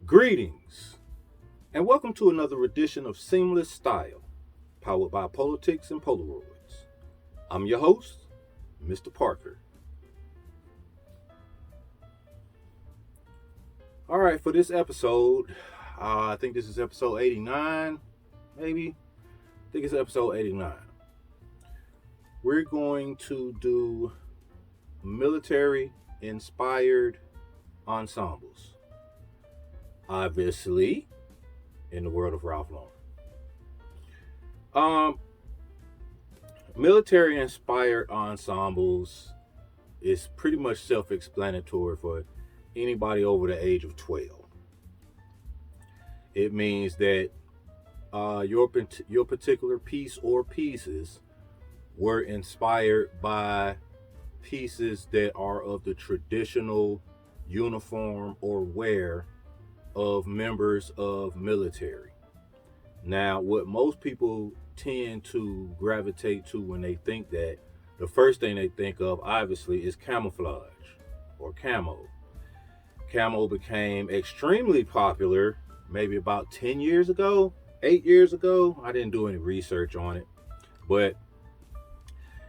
Greetings, and welcome to another edition of Seamless Style, powered by Politics and Polaroids. I'm your host, Mr. Parker. All right, for this episode, I think this is episode 89, maybe. I think it's episode 89. We're going to do military-inspired ensembles. Obviously, in the world of Ralph Lauren. Military-inspired ensembles is pretty much self-explanatory for anybody over the age of 12. It means that your particular piece or pieces were inspired by pieces that are of the traditional uniform or wear of members of military. Now, what most people tend to gravitate to when they think that, the first thing they think of, obviously, is camouflage or camo. Camo became extremely popular maybe about 10 years ago, 8 years ago. I didn't do any research on it, but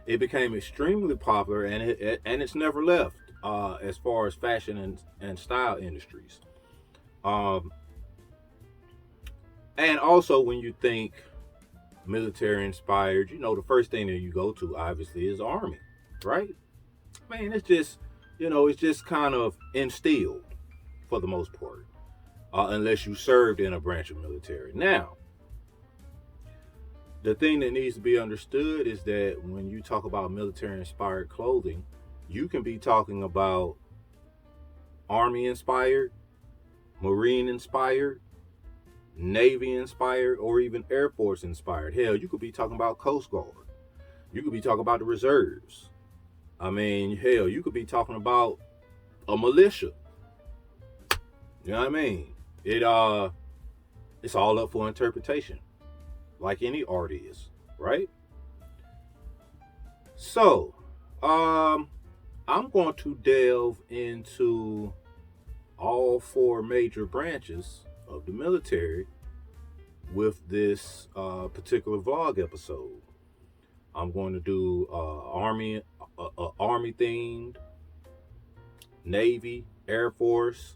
it became extremely popular, and it's never left as far as fashion and style industries. And also, when you think military inspired, the first thing that you go to obviously is Army, right? I mean, it's just kind of instilled for the most part, unless you served in a branch of military. Now, the thing that needs to be understood is that when you talk about military inspired clothing, you can be talking about Army inspired, Marine inspired, Navy inspired, or even Air Force inspired. Hell, you could be talking about Coast Guard. You could be talking about the reserves. I mean, hell, you could be talking about a militia. You know what I mean? It's all up for interpretation, like any art is, right? So, I'm going to delve into all four major branches of the military with this particular vlog episode. I'm going to do Army themed, Navy, Air Force,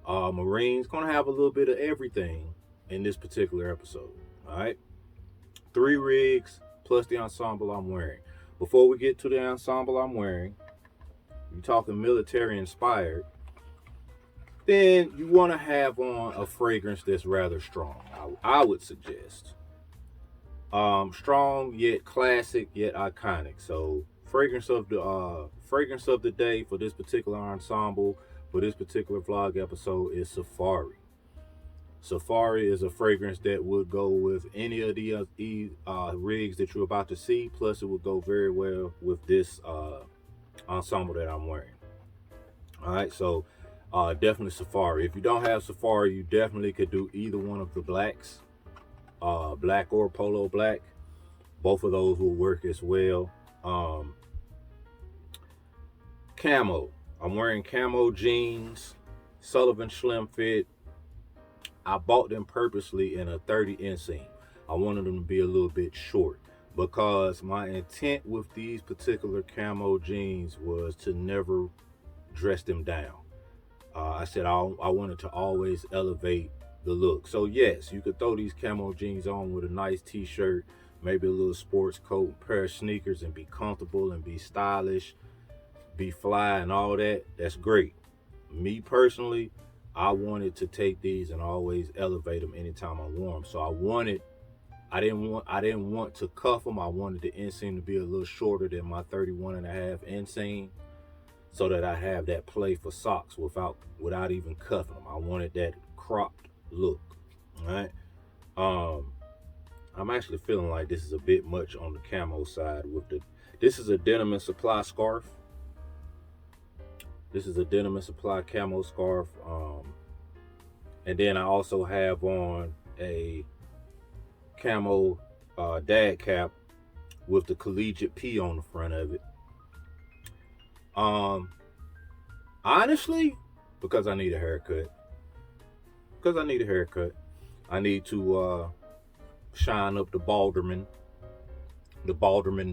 Marines. Going to have a little bit of everything in this particular episode. All right, 3 rigs plus the ensemble I'm wearing. Before we get to the ensemble I'm wearing, you're talking military inspired, then you want to have on a fragrance that's rather strong. I would suggest strong yet classic yet iconic. So fragrance of the day for this particular ensemble, for this particular vlog episode, is Safari. Safari is a fragrance that would go with any of the rigs that you're about to see. Plus, it would go very well with this ensemble that I'm wearing. All right, so definitely Safari. If you don't have Safari, you definitely could do either one of the blacks, black or polo black. Both of those will work as well. Camo. I'm wearing camo jeans, Sullivan Slim Fit. I bought them purposely in a 30 inseam. I wanted them to be a little bit short because my intent with these particular camo jeans was to never dress them down. I said I wanted to always elevate the look. So yes, you could throw these camo jeans on with a nice t-shirt, maybe a little sports coat, a pair of sneakers, and be comfortable and be stylish, be fly and all that. That's great. Me personally, I wanted to take these and always elevate them anytime I wore them. So I didn't want to cuff them. I wanted the inseam to be a little shorter than my 31.5 inseam, so that I have that play for socks without even cuffing them. I wanted that cropped look. All right. I'm actually feeling like this is a bit much on the camo side this is a Denim and Supply scarf. This is a Denim and Supply camo scarf. And then I also have on a camo dad cap with the collegiate P on the front of it. Honestly, because I need a haircut. I need to shine up the Balderman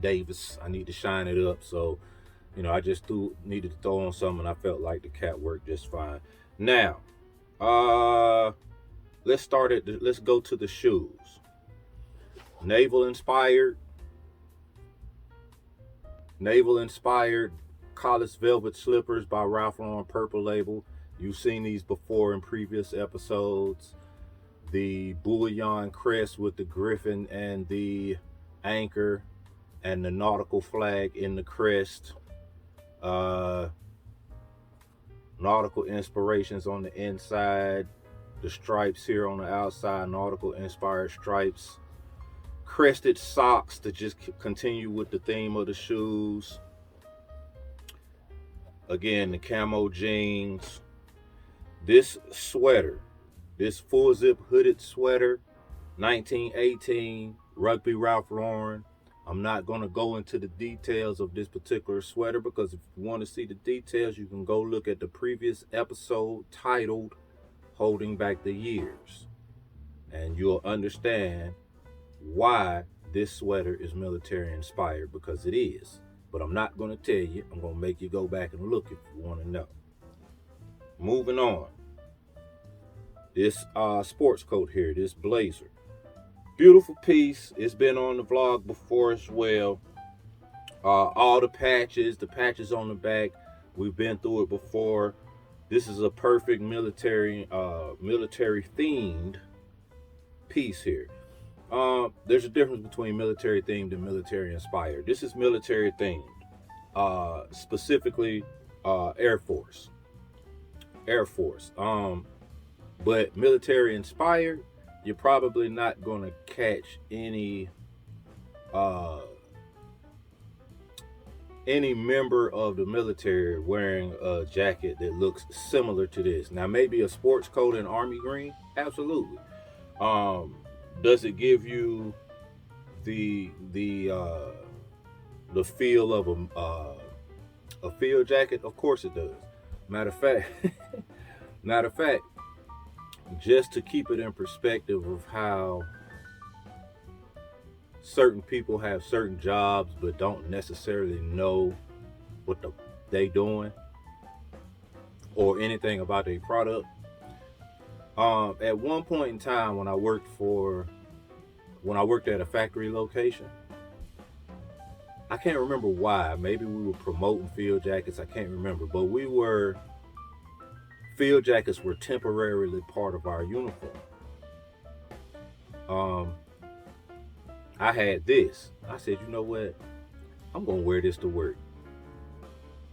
Davis. I need to shine it up. So, I just needed to throw on something, and I felt like the cap worked just fine. Now, let's go to the shoes. Naval inspired Collis Velvet Slippers by Ralph Lauren Purple Label. You've seen these before in previous episodes. The bullion crest with the griffin and the anchor and the nautical flag in the crest. Nautical inspirations on the inside. The stripes here on the outside, nautical inspired stripes. Crested socks to just continue with the theme of the shoes. Again, the camo jeans. This sweater, this full zip hooded sweater, 1918, Rugby Ralph Lauren. I'm not going to go into the details of this particular sweater because if you want to see the details, you can go look at the previous episode titled Holding Back the Years. And you'll understand why this sweater is military inspired, because it is. But I'm not going to tell you. I'm going to make you go back and look if you want to know. Moving on. This sports coat here, this blazer. Beautiful piece. It's been on the vlog before as well. All the patches on the back, we've been through it before. This is a perfect military themed piece here. There's a difference between military themed and military inspired. This is military themed, specifically Air Force. But military inspired, you're probably not going to catch any member of the military wearing a jacket that looks similar to this. Now, maybe a sports coat in army green, absolutely. Does it give you the feel of a field jacket? Of course it does. Matter of fact, just to keep it in perspective of how certain people have certain jobs but don't necessarily know what they doing or anything about their product. At one point in time when I worked at a factory location, I can't remember why. Maybe we were promoting field jackets. I can't remember, but field jackets were temporarily part of our uniform. I had this. I said, you know what? I'm going to wear this to work.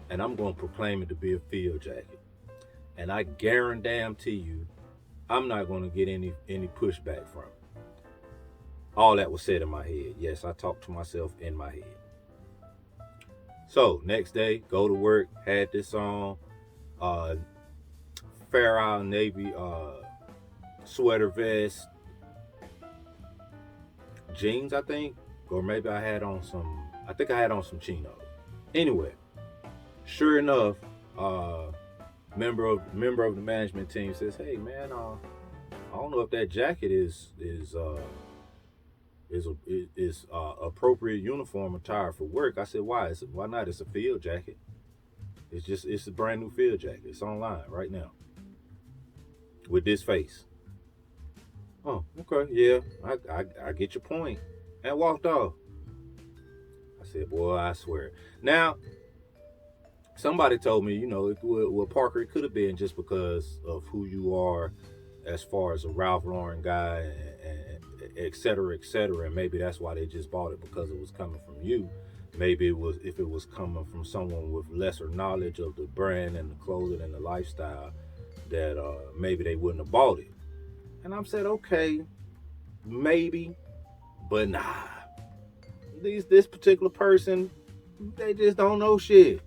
And I'm going to proclaim it to be a field jacket. And I guarantee you, I'm not going to get any pushback from it. All that was said in my head. Yes, I talked to myself in my head. So, next day, go to work, had this on. Fair Isle Navy sweater vest. Jeans, I think. Or maybe I had on some chinos. Anyway, sure enough, member of the management team says, "Hey man, I don't know if that jacket is appropriate uniform attire for work." I said, "Why?" I said, "Why not? It's a field jacket. It's a brand new field jacket. It's online right now with this face." Oh, okay, yeah, I get your point. And walked off. I said, boy, I swear. Now, somebody told me, Parker, it could have been just because of who you are as far as a Ralph Lauren guy, and et cetera, and maybe that's why they just bought it, because it was coming from you. Maybe if it was coming from someone with lesser knowledge of the brand and the clothing and the lifestyle, that maybe they wouldn't have bought it. And I'm said, okay, maybe, but nah. This particular person, they just don't know shit.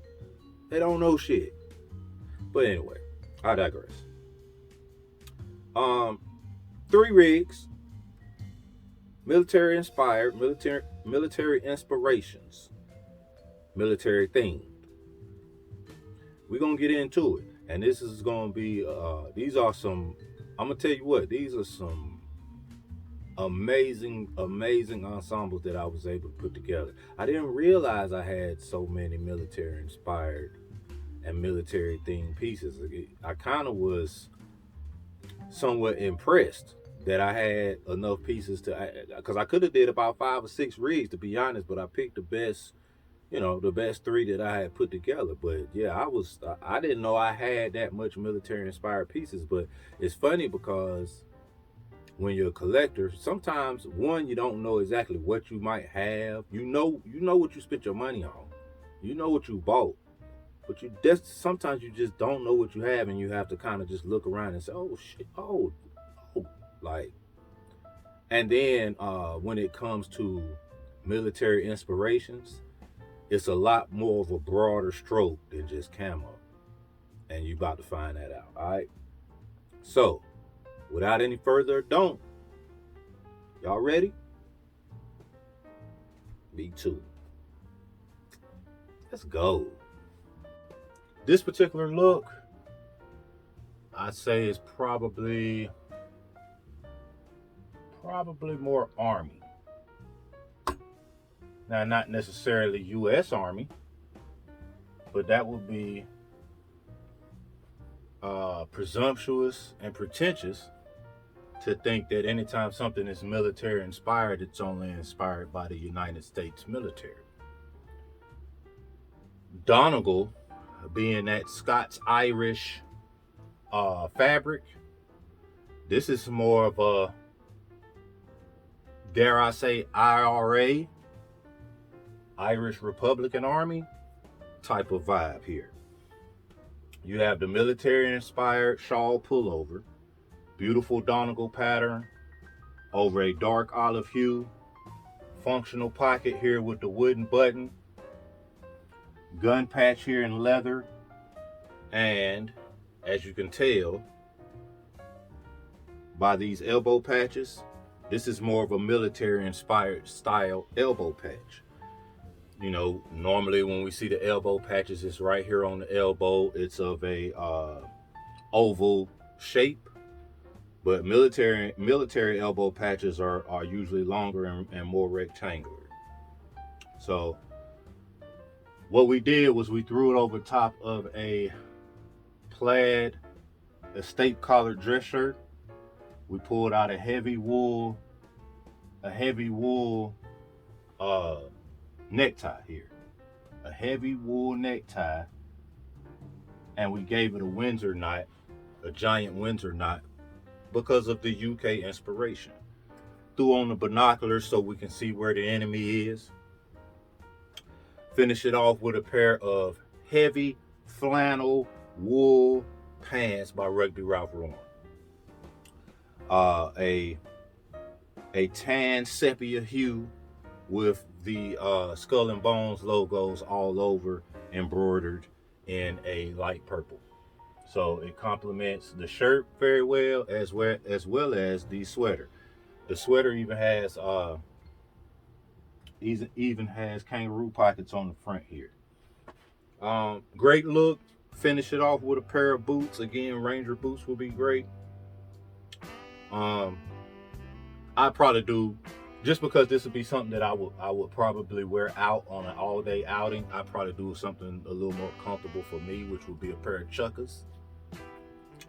They don't know shit. But anyway, I digress. 3 rigs. Military inspired, military inspirations, military themed. We're gonna get into it. And this is gonna be these are some I'm gonna tell you what, these are some amazing ensembles that I was able to put together. I didn't realize I had so many military inspired and military themed pieces. I kind of was somewhat impressed that I had enough pieces to, because I could have did about 5 or 6 rigs to be honest, but I picked the best, the best three that I had put together. But yeah, I didn't know I had that much military inspired pieces. But it's funny because when you're a collector, sometimes one, you don't know exactly what you might have. You know what you spent your money on. You know what you bought. But sometimes you just don't know what you have, and you have to kind of just look around and say, "Oh shit, oh," like. And then when it comes to military inspirations, it's a lot more of a broader stroke than just camo, and you about to find that out. All right. So, without any further ado, y'all ready? Me too. Let's go. This particular look, I'd say is probably more Army. Now, not necessarily U.S. Army, but that would be presumptuous and pretentious to think that anytime something is military inspired, it's only inspired by the United States military. Donegal, being that Scots Irish fabric, this is more of a, dare I say, IRA, Irish Republican Army type of vibe here. You have the military inspired shawl pullover, beautiful Donegal pattern over a dark olive hue, functional pocket here with the wooden button, gun patch here in leather, and as you can tell by these elbow patches, this is more of a military inspired style elbow patch. Normally when we see the elbow patches, it's right here on the elbow. It's of a oval shape, but military elbow patches are usually longer and more rectangular. So what we did was we threw it over top of a plaid estate collared dress shirt. We pulled out a heavy wool necktie here, a heavy wool necktie, and we gave it a Windsor knot, a giant Windsor knot, because of the UK inspiration. Threw on the binoculars so we can see where the enemy is. Finish it off with a pair of heavy flannel wool pants by Rugby Ralph Lauren. A tan sepia hue with the Skull and Bones logos all over, embroidered in a light purple. So it complements the shirt very well, as well as the sweater. The sweater even has kangaroo pockets on the front here. Great look. Finish it off with a pair of boots. Again, Ranger boots would be great. I'd probably do, just because this would be something that I would probably wear out on an all-day outing. I'd probably do something a little more comfortable for me, which would be a pair of chuckers.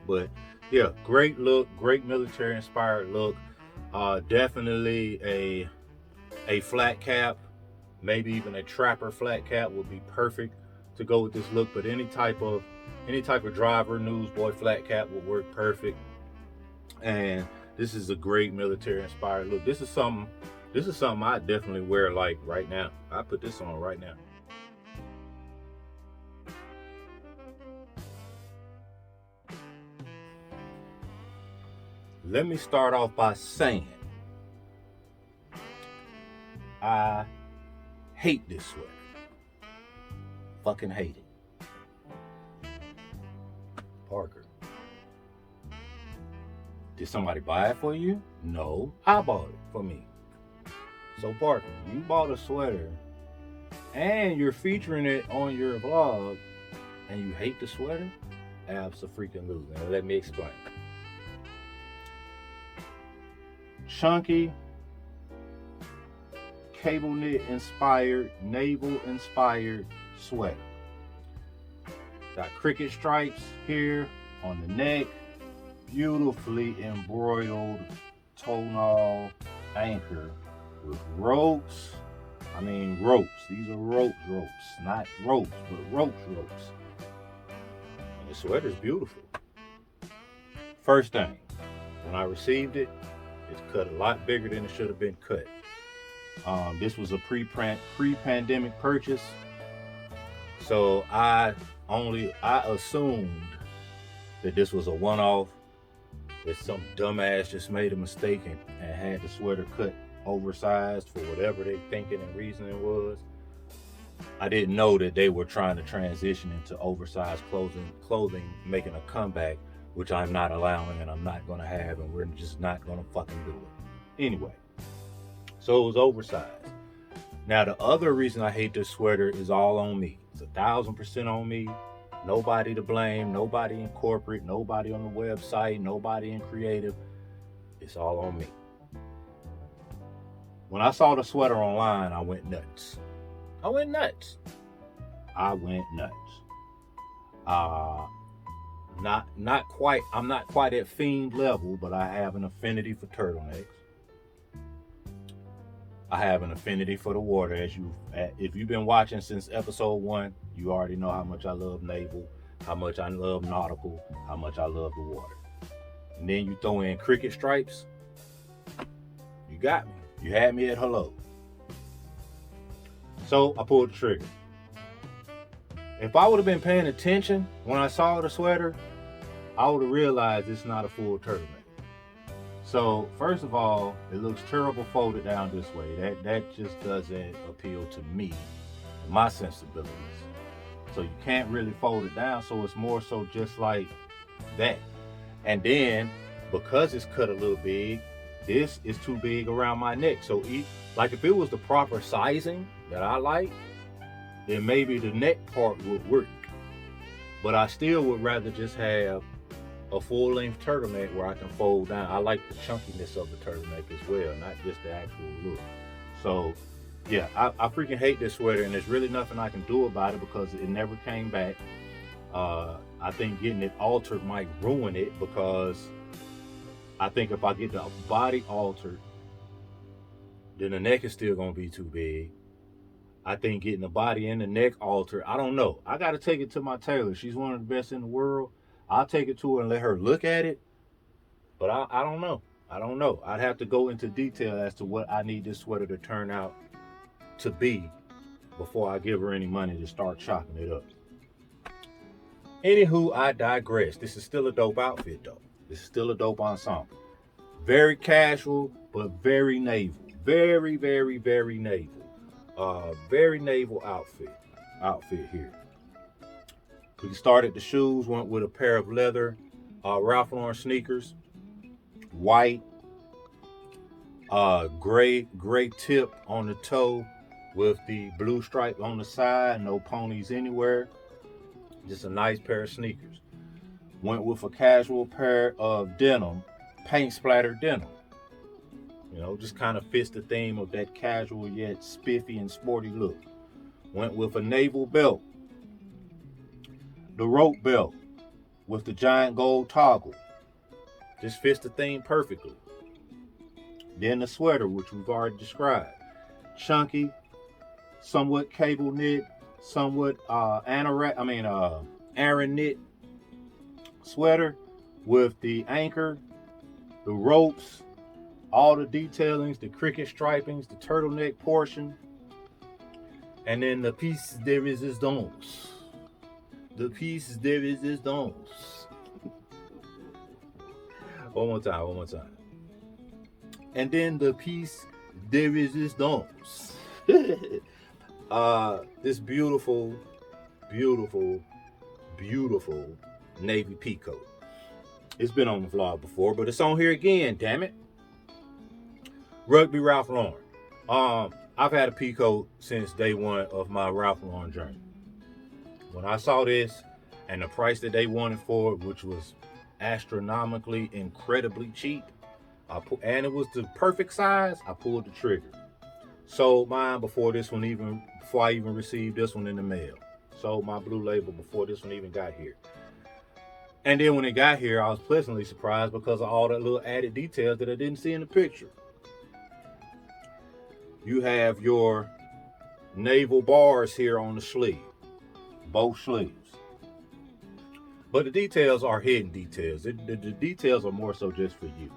But yeah, great look, great military inspired look. Definitely a flat cap, maybe even a trapper flat cap would be perfect to go with this look. But any type of driver newsboy flat cap would work perfect. And this is a great military inspired look. This is something I definitely wear like right now. I put this on right now. Let me start off by saying I hate this sweater. Fucking hate it. Parker, did somebody buy it for you? No, I bought it for me. So Parker, you bought a sweater and you're featuring it on your vlog and you hate the sweater? Abso-freaking-lutely. Now let me explain. Chunky, cable knit inspired, naval inspired sweater. Got cricket stripes here on the neck, beautifully embroidered tonal anchor with ropes. I mean ropes. These are ropes, not ropes, but ropes. And the sweater's beautiful. First thing, when I received it, it's cut a lot bigger than it should have been cut. This was a pre-pandemic purchase, so I assumed that this was a one-off, that some dumbass just made a mistake and had the sweater cut oversized for whatever they thinking and reasoning was. I didn't know that they were trying to transition into oversized clothing making a comeback, which I'm not allowing and I'm not going to have, and we're just not going to fucking do it. Anyway, so it was oversized. Now, the other reason I hate this sweater is all on me. It's 1,000% on me. Nobody to blame, nobody in corporate, nobody on the website, nobody in creative. It's all on me. When I saw the sweater online, I went nuts. I'm not quite at fiend level, but I have an affinity for turtlenecks. I have an affinity for the water. If you've been watching since episode 1, you already know how much I love naval, how much I love nautical, how much I love the water. And then you throw in cricket stripes, you got me. You had me at hello. So I pulled the trigger. If I would have been paying attention when I saw the sweater, I would have realized it's not a full turtleneck. So first of all, it looks terrible folded down this way. That just doesn't appeal to me, my sensibilities. So you can't really fold it down. So it's more so just like that. And then because it's cut a little big, this is too big around my neck. So like if it was the proper sizing that I like, then maybe the neck part would work. But I still would rather just have a full-length turtleneck where I can fold down. I like the chunkiness of the turtleneck as well, not just the actual look. So yeah, I freaking hate this sweater, and there's really nothing I can do about it because it never came back. I think getting it altered might ruin it, because I think if I get the body altered, then the neck is still gonna be too big. I think getting the body and the neck altered, I don't know. I gotta take it to my tailor. She's one of the best in the world. I'll take it to her and let her look at it. But I don't know. I'd have to go into detail as to what I need this sweater to turn out to be before I give her any money to start chopping it up. Anywho, I digress. This is still a dope outfit though. This is still a dope ensemble. Very casual, but very naval. Very, very, very naval. Very naval outfit here. We started the shoes, went with a pair of leather Ralph Lauren sneakers, white, gray tip on the toe with the blue stripe on the side, no ponies anywhere. Just a nice pair of sneakers. Went with a casual pair of denim, paint splattered denim. You know, just kind of fits the theme of that casual yet spiffy and sporty look. Went with a naval belt. The rope belt with the giant gold toggle. Just fits the theme perfectly. Then the sweater, which we've already described. Chunky, somewhat cable knit, somewhat Aran knit sweater with the anchor, the ropes, all the detailings, the cricket stripings, the turtleneck portion, and then the piece de resistance. The piece de resistance. One more time. And then the piece de resistance. This beautiful navy peacoat. It's been on the vlog before, but it's on here again, damn it. Rugby Ralph Lauren. I've had a pea coat since day one of my Ralph Lauren journey. When I saw this and the price that they wanted for it, which was astronomically, incredibly cheap, and it was the perfect size, I pulled the trigger. Sold mine before I even received this one in the mail. Sold my blue label before this one even got here. And then when it got here, I was pleasantly surprised because of all the little added details that I didn't see in the picture. You have your naval bars here on the sleeve, both sleeves. But the details are hidden details. The details are more so just for you.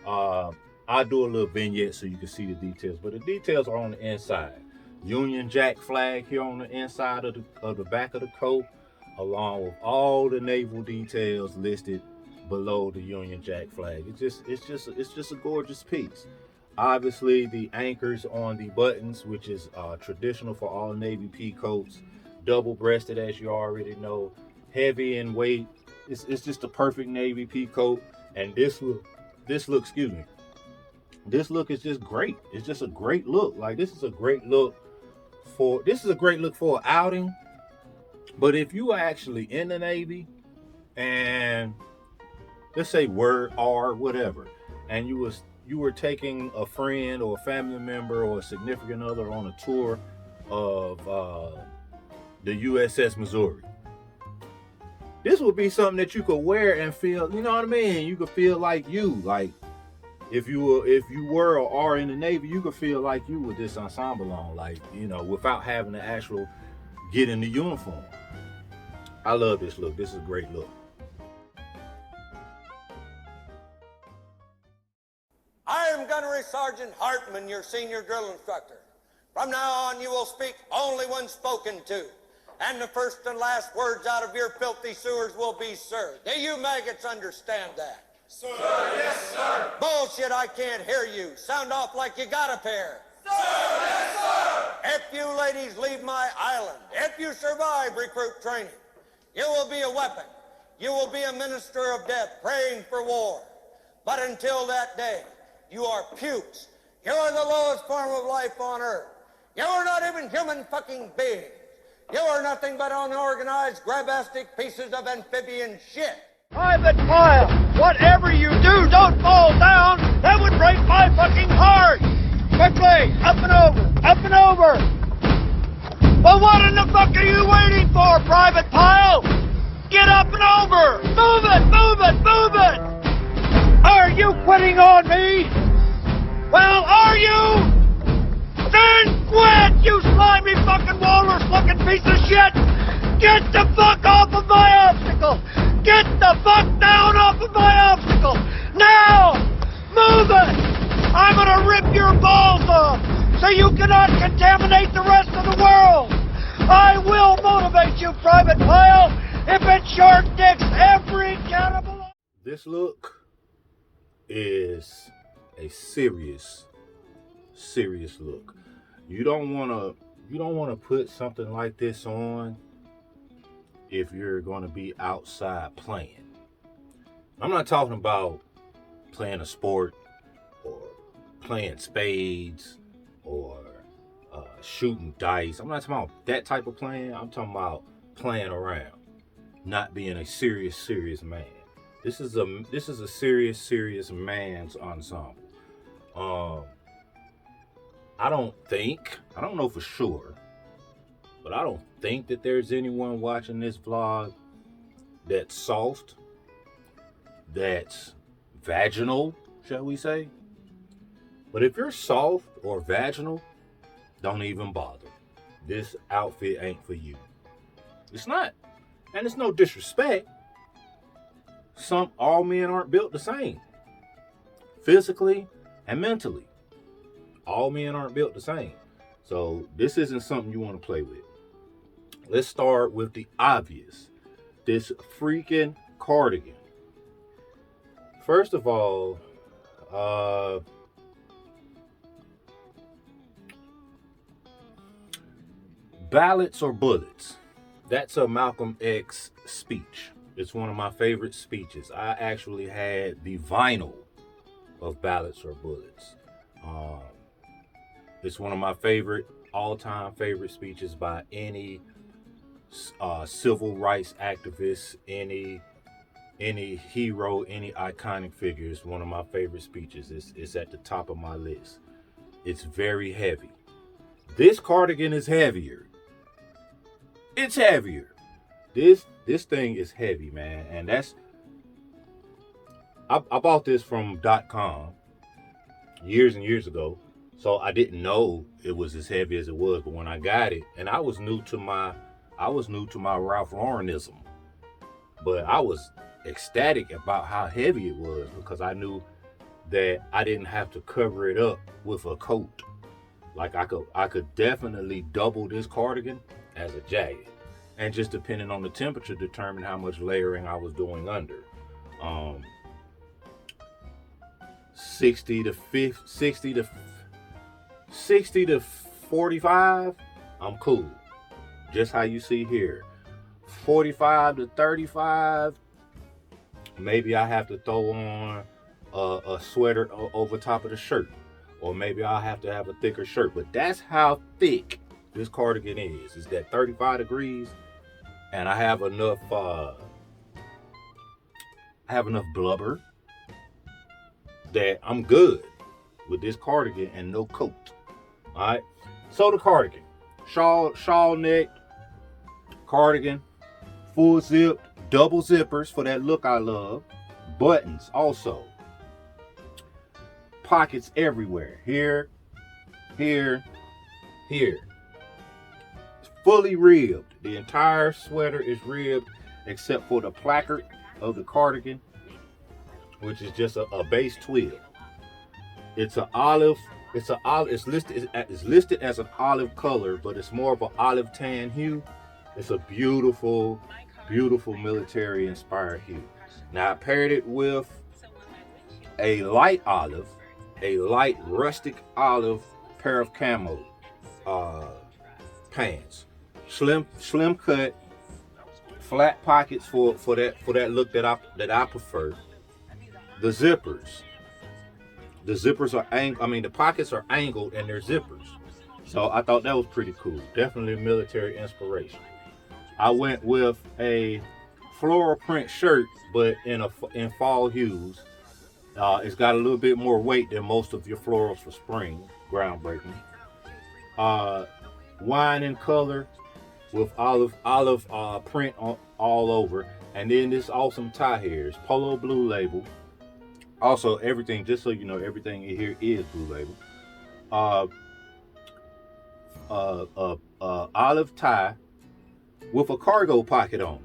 I'll do a little vignette so you can see the details, but the details are on the inside. Union Jack flag here on the inside of the back of the coat, along with all the naval details listed below the Union Jack flag. It's just a gorgeous piece. Obviously, the anchors on the buttons, which is traditional for all Navy pea coats, double-breasted, as you already know, heavy in weight. It's just a perfect Navy pea coat, and this look, excuse me, this look is just great. It's just a great look. Like, this is a great look for an outing. But if you are actually in the Navy and let's say whatever, and you were taking a friend or a family member or a significant other on a tour of the USS Missouri, this would be something that you could wear and feel, you know what I mean? You could feel like you, like if you were or are in the Navy, you could feel like you with this ensemble on, like, you know, without having to actually get in the uniform. I love this look. This is a great look. I am Gunnery Sergeant Hartman, your senior drill instructor. From now on, you will speak only when spoken to, and the first and last words out of your filthy sewers will be sir. Do you maggots understand that? Sir, yes, sir. Bullshit, I can't hear you. Sound off like you got a pair. Sir, yes, sir. If you ladies leave my island, if you survive recruit training, you will be a weapon. You will be a minister of death praying for war. But until that day, you are pukes. You are the lowest form of life on earth. You are not even human fucking beings. You are nothing but unorganized, grabastic pieces of amphibian shit. Private Pyle, whatever you do, don't fall down. That would break my fucking heart. Quickly, up and over, up and over. Well, what in the fuck are you waiting for, Private Pyle? Get up and over. Move it, move it, move it. Are you quitting on me? Well, are you? Then quit, you slimy fucking walrus-looking piece of shit. Get the fuck off of my obstacle. Get the fuck down off of my obstacle! Now! Move it! I'm gonna rip your balls off so you cannot contaminate the rest of the world! I will motivate you, Private Pyle, if it short dicks every cannibal. This look is a serious look. You don't wanna put something like this on if you're going to be outside playing. I'm not talking about playing a sport or playing spades or shooting dice. I'm not talking about that type of playing. I'm talking about playing around, not being a serious man. This is a serious man's ensemble. I don't know for sure, but I don't think that there's anyone watching this vlog that's soft, that's vaginal, shall we say. But if you're soft or vaginal, don't even bother. This outfit ain't for you. It's not. And it's no disrespect. All men aren't built the same, physically and mentally. All men aren't built the same. So this isn't something you want to play with. Let's start with the obvious. This freaking cardigan. First of all, ballots or bullets. That's a Malcolm X speech. It's one of my favorite speeches. I actually had the vinyl of Ballots or Bullets. It's one of my all-time favorite speeches by any civil rights activist, any hero, any iconic figure. It's one of my favorite speeches. It's at the top of my list. It's very heavy. This cardigan is heavier. It's heavier. This thing is heavy, man. And I bought this from .com years and years ago. So I didn't know it was as heavy as it was, but when I got it, and I was new to my Ralph Laurenism, but I was ecstatic about how heavy it was because I knew that I didn't have to cover it up with a coat. Like I could definitely double this cardigan as a jacket, and just depending on the temperature, determine how much layering I was doing under. 60 to 45, I'm cool. Just how you see here. 45 to 35, maybe I have to throw on a sweater over top of the shirt. Or maybe I'll have to have a thicker shirt. But that's how thick this cardigan is. It's that 35 degrees. And I have enough blubber that I'm good with this cardigan and no coat. Alright. So the cardigan. Shawl neck cardigan. Full zip. Double zippers for that look I love. Buttons also. Pockets everywhere. Here. It's fully ribbed. The entire sweater is ribbed except for the placard of the cardigan, which is just a base twill. It's listed as an olive color, but it's more of an olive tan hue. It's a beautiful, beautiful military inspired hue. Now I paired it with a light rustic olive pair of camo pants. Slim cut, flat pockets for that look that I prefer. The zippers are angled. The pockets are angled and they're zippers. So I thought that was pretty cool. Definitely military inspiration. I went with a floral print shirt, but in fall hues. It's got a little bit more weight than most of your florals for spring. Groundbreaking. Wine in color with olive print all over. And then this awesome tie here is Polo Blue Label. Also, everything, just so you know, everything in here is Blue Label. Olive tie with a cargo pocket on.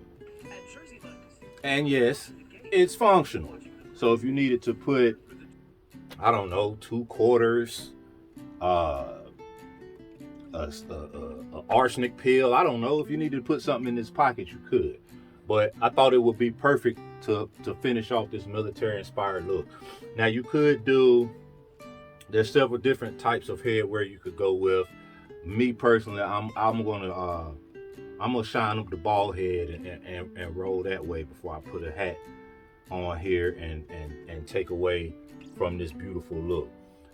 And yes, it's functional. So if you needed to put, I don't know, 2 quarters, an arsenic pill, I don't know, if you needed to put something in this pocket, you could. But I thought it would be perfect to finish off this military inspired look. Now you could there's several different types of headwear you could go with. Me personally, I'm gonna shine up the bald head and roll that way before I put a hat on here and take away from this beautiful look.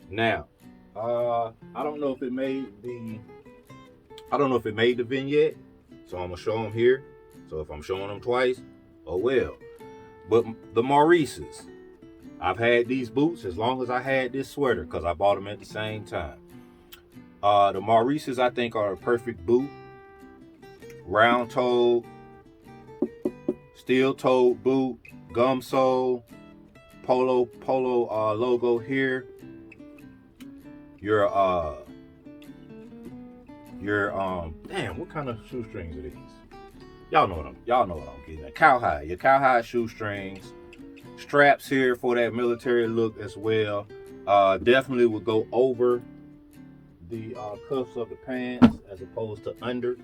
Now, I don't know if it made the vignette, so I'm gonna show them here. So if I'm showing them twice, oh well. But the Maurices, I've had these boots as long as I had this sweater because I bought them at the same time. The Maurices, I think, are a perfect boot. Round-toed, steel-toed boot, gum sole, polo logo here. Your damn, what kind of shoestrings are these? Y'all know what I'm getting at. Cowhide, your cowhide shoestrings, straps here for that military look as well. Definitely would go over the cuffs of the pants as opposed to under.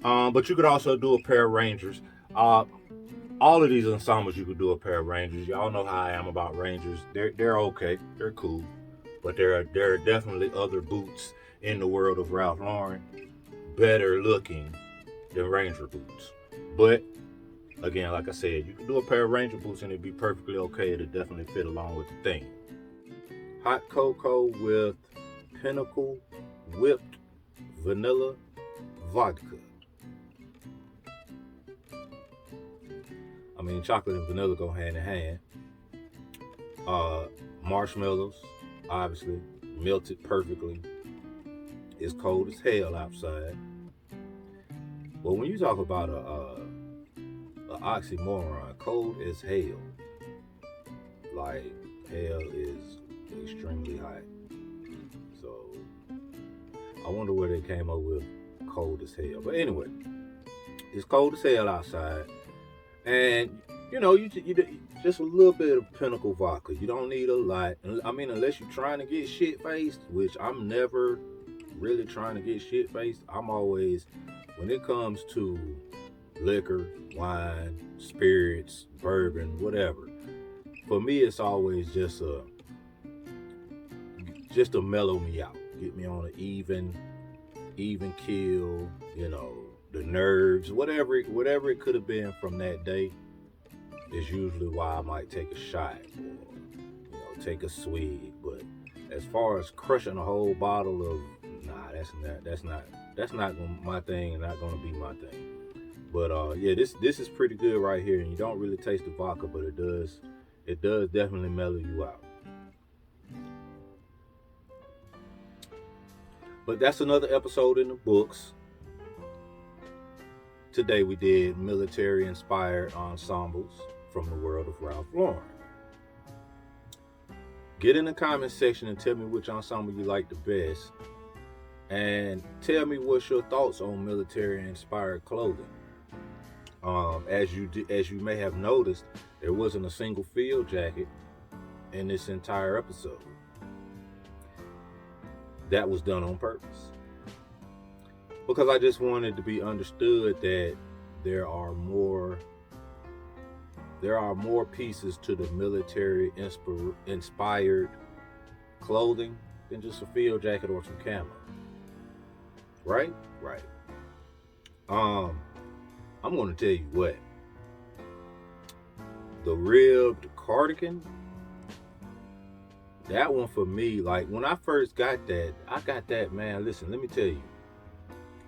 But you could also do a pair of Rangers. All of these ensembles you could do a pair of Rangers. Y'all know how I am about Rangers. They're okay, they're cool, but there are definitely other boots in the world of Ralph Lauren better looking than Ranger boots. But again, like I said, you can do a pair of Ranger boots and it'd be perfectly okay. It'll definitely fit along with the theme. Hot cocoa with Pinnacle Whipped Vanilla Vodka. I mean, chocolate and vanilla go hand in hand. Marshmallows, obviously, melted perfectly. It's cold as hell outside. But when you talk about a oxymoron, cold as hell, like hell is extremely hot. So I wonder where they came up with cold as hell. But anyway, it's cold as hell outside, and you just a little bit of Pinnacle vodka. You don't need a lot. I mean, unless you're trying to get shit faced, which I'm never really trying to get shit faced. I'm always, when it comes to liquor, wine, spirits, bourbon, whatever, for me it's always just to mellow me out, get me on an even keel, the nerves, whatever it could have been from that day is usually why I might take a shot or take a swig. But as far as crushing a whole bottle of, that's not my thing, and not gonna be my thing. But yeah, this is pretty good right here, and you don't really taste the vodka, but it does definitely mellow you out. But that's another episode in the books. Today we did military inspired ensembles from the world of Ralph Lauren. Get in the comment section and tell me which ensemble you like the best, and tell me what's your thoughts on military inspired clothing. As you may have noticed, there wasn't a single field jacket in this entire episode. That was done on purpose, because I just wanted to be understood that there are more pieces to the military inspired clothing than just a field jacket or some camo. Right? I'm gonna tell you what. The ribbed cardigan, that one for me, like when I first got that, man, listen, let me tell you.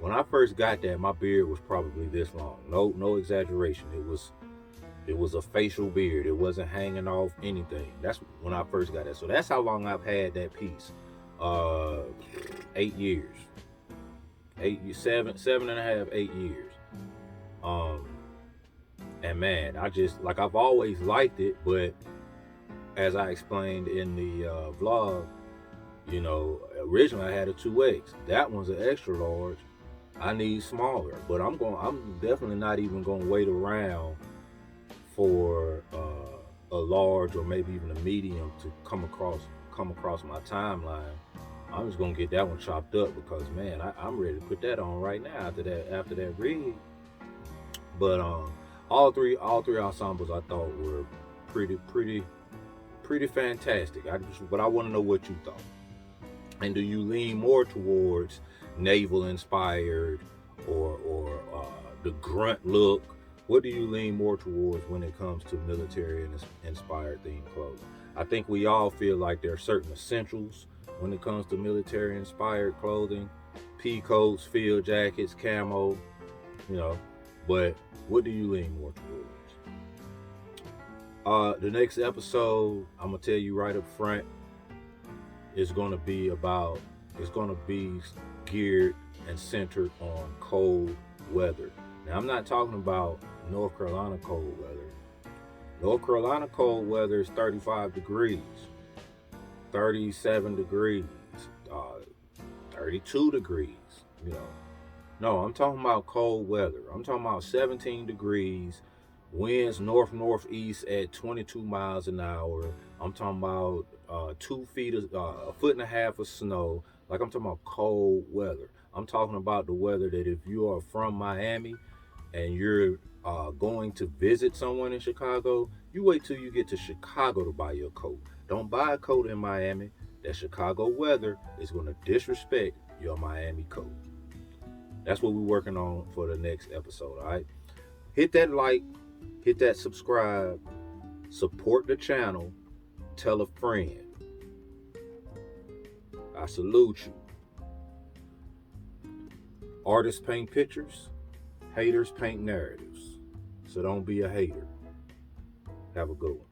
When I first got that, my beard was probably this long. No exaggeration. It was a facial beard. It wasn't hanging off anything. That's when I first got that. So that's how long I've had that piece. 8 years. 7.5, 8 years. And man, I've always liked it, but as I explained in the vlog, originally I had a 2X. That one's an extra large. I need smaller, but I'm definitely not even gonna wait around for a large or maybe even a medium to come across my timeline. I'm just gonna get that one chopped up because man, I'm ready to put that on right now after that rig. But all three ensembles I thought were pretty fantastic. But I want to know what you thought. And do you lean more towards naval inspired or the grunt look? What do you lean more towards when it comes to military and inspired themed clothing? I think we all feel like there are certain essentials when it comes to military inspired clothing: pea coats, field jackets, camo, but what do you lean more towards? The next episode, I'm gonna tell you right up front, is gonna be geared and centered on cold weather. Now, I'm not talking about North Carolina cold weather. North Carolina cold weather is 35 degrees, 37 degrees, 32 degrees, No, I'm talking about cold weather. I'm talking about 17 degrees, winds northeast at 22 miles an hour. I'm talking about 2 feet, a foot and a half of snow. Like, I'm talking about cold weather. I'm talking about the weather that if you are from Miami and you're going to visit someone in Chicago, you wait till you get to Chicago to buy your coat. Don't buy a coat in Miami. That Chicago weather is going to disrespect your Miami coat. That's what we're working on for the next episode, all right? Hit that like, hit that subscribe, support the channel, tell a friend. All I salute you. Artists paint pictures, haters paint narratives. So don't be a hater. Have a good one.